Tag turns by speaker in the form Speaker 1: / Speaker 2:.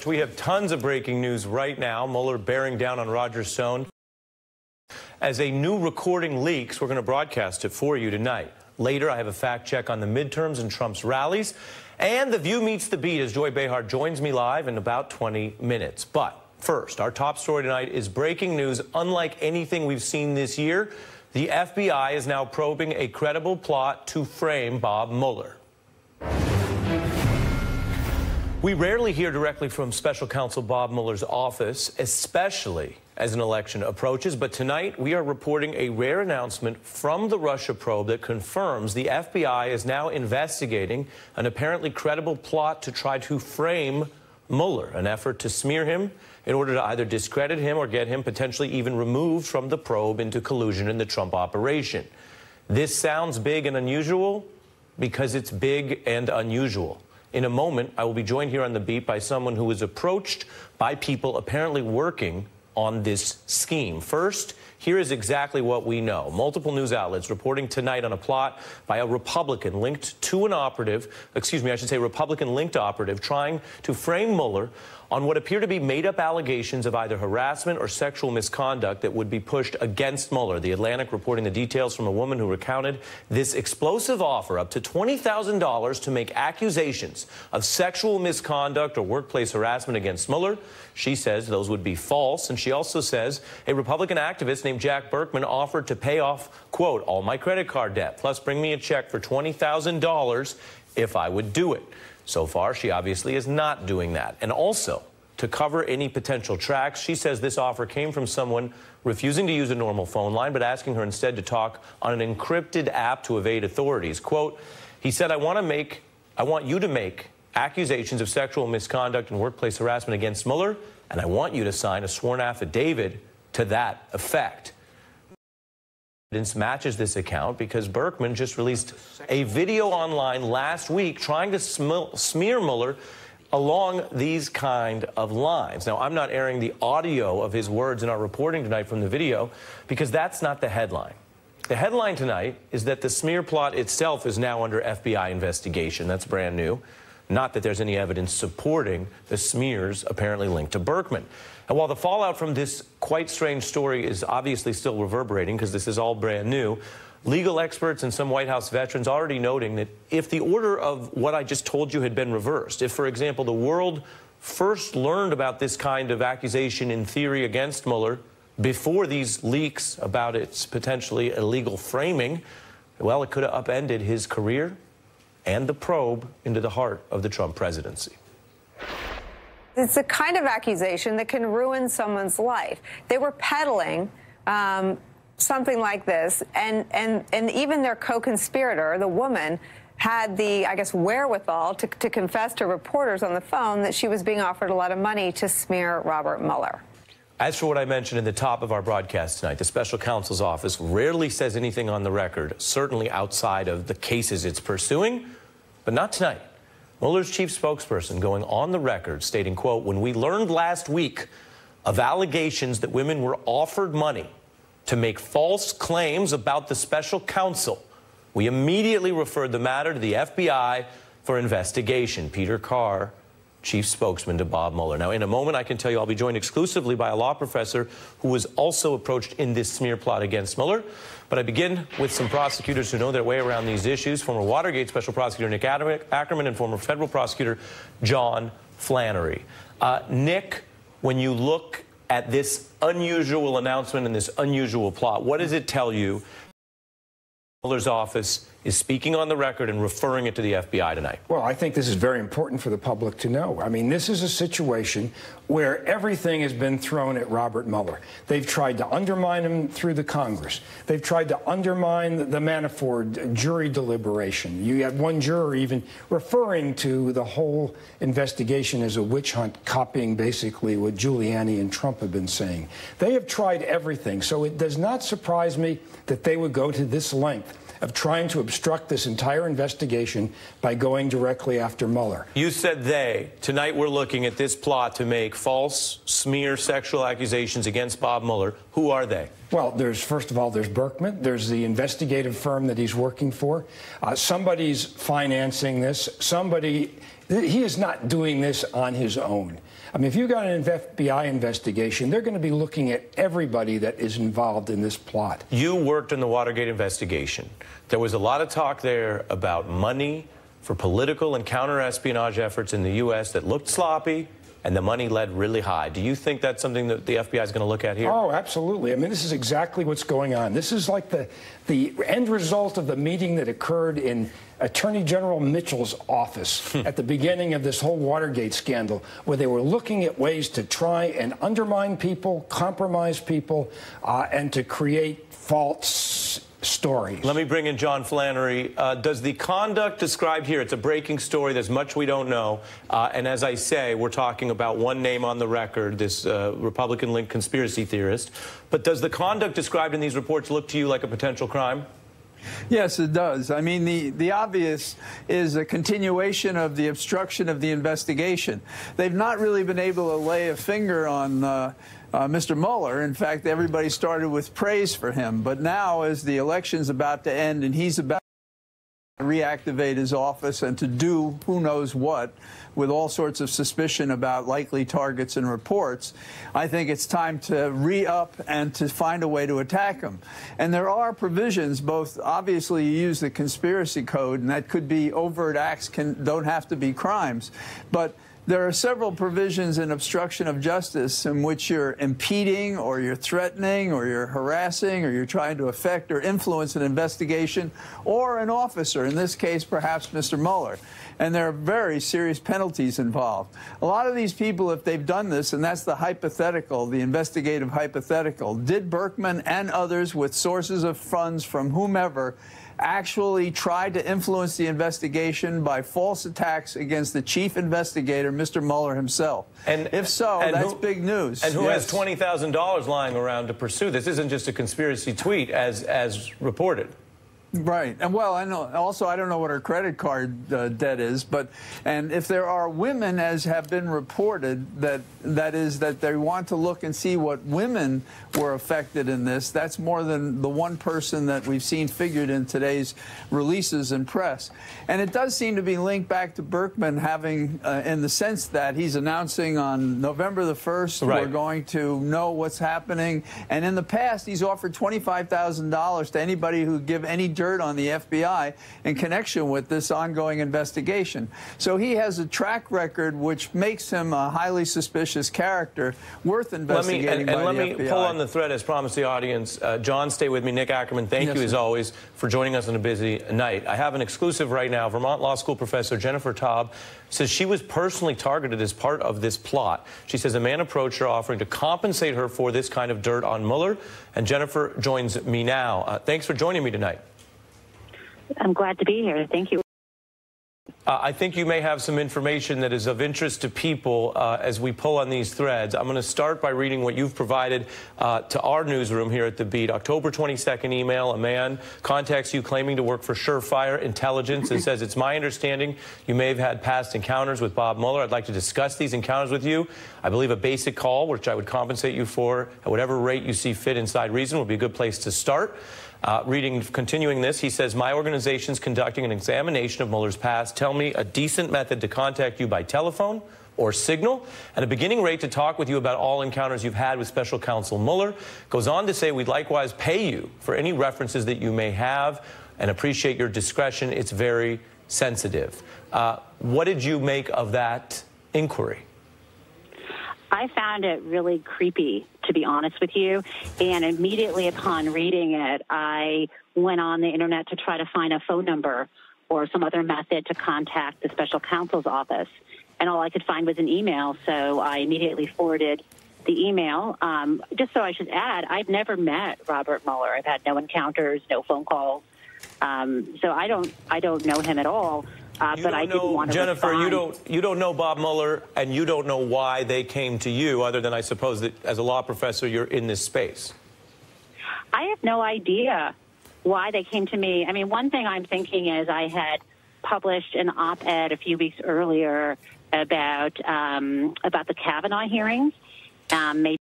Speaker 1: We have tons of breaking news right now. Mueller bearing down on Roger Stone. As a new recording leaks, we're going to broadcast it for you tonight. Later, I have a fact check on the midterms and Trump's rallies. And The View meets the beat as Joy Behar joins me live in about 20 minutes. But first, our top story tonight is breaking news unlike anything we've seen this year. The FBI is now probing a credible plot to frame Bob Mueller. We rarely hear directly from Special Counsel Bob Mueller's office, especially as an election approaches. But tonight, we are reporting a rare announcement from the Russia probe that confirms the FBI is now investigating an apparently credible plot to try to frame Mueller, an effort to smear him in order to either discredit him or get him potentially even removed from the probe into collusion in the Trump operation. This sounds big and unusual because it's big and unusual. In a moment, I will be joined here on The Beat by someone who was approached by people apparently working on this scheme. First, here is exactly what we know. Multiple news outlets reporting tonight on a plot by a Republican linked to an operative, Republican-linked operative trying to frame Mueller on what appear to be made-up allegations of either harassment or sexual misconduct that would be pushed against Mueller. The Atlantic reporting the details from a woman who recounted this explosive offer up to $20,000 to make accusations of sexual misconduct or workplace harassment against Mueller. She says those would be false, and she also says a Republican activist named Jack Burkman offered to pay off, quote, all my credit card debt, plus bring me a check for $20,000 if I would do it. So far, she obviously is not doing that. And also, to cover any potential tracks, she says this offer came from someone refusing to use a normal phone line, but asking her instead to talk on an encrypted app to evade authorities. Quote, he said, I want you to make accusations of sexual misconduct and workplace harassment against Mueller, and I want you to sign a sworn affidavit to that effect. Evidence matches this account because Burkman just released a video online last week trying to smear Mueller along these kind of lines. Now, I'm not airing the audio of his words in our reporting tonight from the video because that's not the headline. The headline tonight is that the smear plot itself is now under FBI investigation. That's brand new. Not that there's any evidence supporting the smears apparently linked to Burkman. And while the fallout from this quite strange story is obviously still reverberating because this is all brand new, legal experts and some White House veterans already noting that if the order of what I just told you had been reversed, if, for example, the world first learned about this kind of accusation in theory against Mueller before these leaks about its potentially illegal framing, well, it could have upended his career and the probe into the heart of the Trump presidency.
Speaker 2: It's a kind of accusation that can ruin someone's life. They were peddling something like this, and even their co-conspirator, the woman, had the, I guess, wherewithal to confess to reporters on the phone that she was being offered a lot of money to smear Robert Mueller.
Speaker 1: As for what I mentioned in the top of our broadcast tonight, the special counsel's office rarely says anything on the record, certainly outside of the cases it's pursuing, but not tonight. Mueller's chief spokesperson going on the record stating, quote, when we learned last week of allegations that women were offered money to make false claims about the special counsel, we immediately referred the matter to the FBI for investigation. Peter Carr, chief spokesman to Bob Mueller. Now, in a moment, I can tell you I'll be joined exclusively by a law professor who was also approached in this smear plot against Mueller. But I begin with some prosecutors who know their way around these issues. Former Watergate Special Prosecutor Nick Ackerman and former federal prosecutor John Flannery. Nick, when you look at this unusual announcement and this unusual plot, what does it tell you? Mueller's office is speaking on the record and referring it to the FBI tonight.
Speaker 3: Well, I think this is very important for the public to know. I mean, this is a situation where everything has been thrown at Robert Mueller. They've tried to undermine him through the Congress. They've tried to undermine the Manafort jury deliberation. You had one juror even referring to the whole investigation as a witch hunt, copying basically what Giuliani and Trump have been saying. They have tried everything, so it does not surprise me that they would go to this length of trying to obstruct this entire investigation by going directly after Mueller.
Speaker 1: You said they. Tonight we're looking at this plot to make false smear sexual accusations against Bob Mueller. Who are they?
Speaker 3: Well, first of all, there's Burkman. There's the investigative firm that he's working for. Somebody's financing this. He is not doing this on his own. I mean, if you've got an FBI investigation, they're going to be looking at everybody that is involved in this plot.
Speaker 1: You worked in the Watergate investigation. There was a lot of talk there about money for political and counter-espionage efforts in the U.S. that looked sloppy, and the money led really high. Do you think that's something that the FBI is going to look at here?
Speaker 3: Oh, absolutely. I mean, this is exactly what's going on. This is like the end result of the meeting that occurred in Attorney General Mitchell's office at the beginning of this whole Watergate scandal, where they were looking at ways to try and undermine people, compromise people, and to create false stories.
Speaker 1: Let me bring in John Flannery. Does the conduct described here, it's a breaking story, there's much we don't know, and as I say, we're talking about one name on the record, this Republican-linked conspiracy theorist, but does the conduct described in these reports look to you like a potential crime?
Speaker 4: Yes, it does. I mean, the obvious is a continuation of the obstruction of the investigation. They've not really been able to lay a finger on Mr. Mueller. In fact, everybody started with praise for him. But now, as the election's about to end and he's about to reactivate his office and to do who knows what with all sorts of suspicion about likely targets and reports, I think it's time to re-up and to find a way to attack him. And there are provisions, both obviously you use the conspiracy code, and that could be overt acts, don't have to be crimes. But there are several provisions in obstruction of justice in which you're impeding or you're threatening or you're harassing or you're trying to affect or influence an investigation or an officer, in this case perhaps Mr. Mueller. And there are very serious penalties involved. A lot of these people, if they've done this, and that's the hypothetical, the investigative hypothetical, did Berkman and others with sources of funds from whomever actually tried to influence the investigation by false attacks against the chief investigator, Mr. Mueller himself? And if so, that's big news.
Speaker 1: And who has $20,000 lying around to pursue this? Isn't just a conspiracy tweet as reported.
Speaker 4: Right. And well, I know also I don't know what her credit card debt is, and if there are women, as have been reported, that they want to look and see what women were affected in this, that's more than the one person that we've seen figured in today's releases and press. And it does seem to be linked back to Berkman having, in the sense that he's announcing on November the 1st, we're going to know what's happening. And in the past, he's offered $25,000 to anybody who give any dirt on the FBI in connection with this ongoing investigation. So he has a track record which makes him a highly suspicious character worth investigating by the FBI.
Speaker 1: Let me pull on the thread as promised the audience. John, stay with me. Nick Ackerman, thank you as always for joining us on a busy night. I have an exclusive right now. Vermont Law School professor Jennifer Taub says she was personally targeted as part of this plot. She says a man approached her offering to compensate her for this kind of dirt on Mueller. And Jennifer joins me now. Thanks for joining me tonight.
Speaker 5: I'm glad to be here. Thank you.
Speaker 1: I think you may have some information that is of interest to people as we pull on these threads. I'm going to start by reading what you've provided to our newsroom here at The Beat. October 22nd email, a man contacts you claiming to work for Surefire Intelligence and says, it's my understanding you may have had past encounters with Bob Mueller. I'd like to discuss these encounters with you. I believe a basic call, which I would compensate you for at whatever rate you see fit inside reason, would be a good place to start. Continuing this, he says, my organization's conducting an examination of Mueller's past. Tell me a decent method to contact you by telephone or signal, and a beginning rate to talk with you about all encounters you've had with Special Counsel Mueller. Goes on to say, we'd likewise pay you for any references that you may have and appreciate your discretion. It's very sensitive. What did you make of that inquiry?
Speaker 5: I found it really creepy, to be honest with you, and immediately upon reading it, I went on the internet to try to find a phone number or some other method to contact the special counsel's office, and all I could find was an email, so I immediately forwarded the email. Just so I should add, I've never met Robert Mueller. I've had no encounters, no phone calls, so I don't know him at all. But I didn't want to
Speaker 1: Jennifer,
Speaker 5: respond.
Speaker 1: you don't know Bob Mueller, and you don't know why they came to you, other than I suppose that as a law professor, you're in this space.
Speaker 5: I have no idea why they came to me. I mean, one thing I'm thinking is I had published an op-ed a few weeks earlier about the Kavanaugh hearings. Maybe